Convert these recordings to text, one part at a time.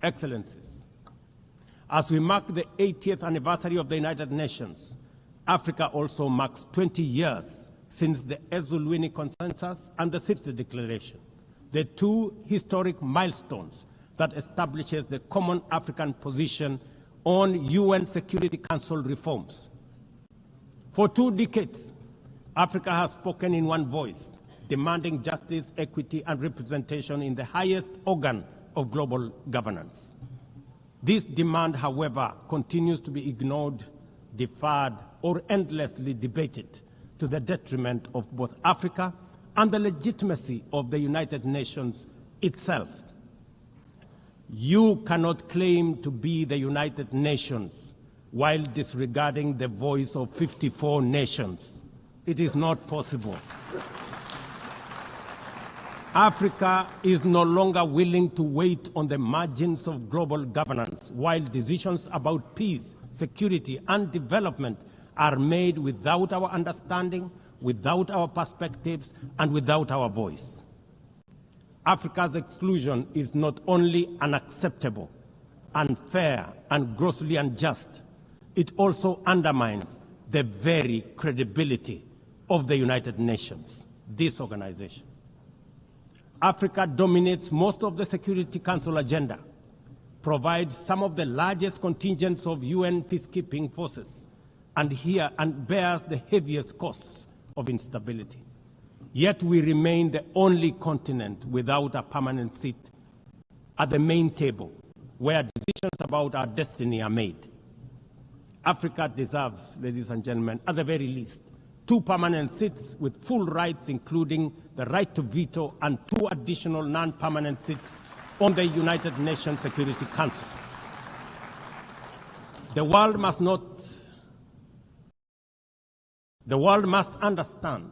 Excellencies, as we mark the 80th anniversary of the United Nations, Africa also marks 20 years since the Ezulwini Consensus and the City Declaration, the two historic milestones that establishes the common African position on UN Security Council reforms. For 2 decades, Africa has spoken in one voice, demanding justice, equity, and representation in the highest organ of global governance. This demand, however, continues to be ignored, deferred, or endlessly debated to the detriment of both Africa and the legitimacy of the United Nations itself. You cannot claim to be the United Nations while disregarding the voice of 54 nations. It is not possible. Africa is no longer willing to wait on the margins of global governance while decisions about peace, security, and development are made without our understanding, without our perspectives, and without our voice. Africa's exclusion is not only unacceptable, unfair, and grossly unjust, it also undermines the very credibility of the United Nations, this organization. Africa dominates most of the Security Council agenda, provides some of the largest contingents of UN peacekeeping forces, and bears the heaviest costs of instability. Yet we remain the only continent without a permanent seat at the main table, where decisions about our destiny are made. Africa deserves, ladies and gentlemen, at the very least, 2 permanent seats with full rights, including the right to veto, and 2 additional non-permanent seats on the United Nations Security Council. The world must understand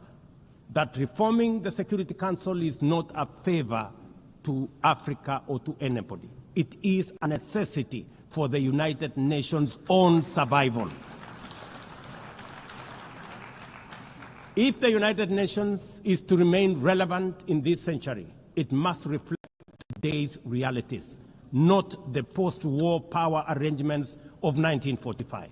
that reforming the Security Council is not a favor to Africa or to anybody. It is a necessity for the United Nations' own survival. If the United Nations is to remain relevant in this century, it must reflect today's realities, not the post-war power arrangements of 1945.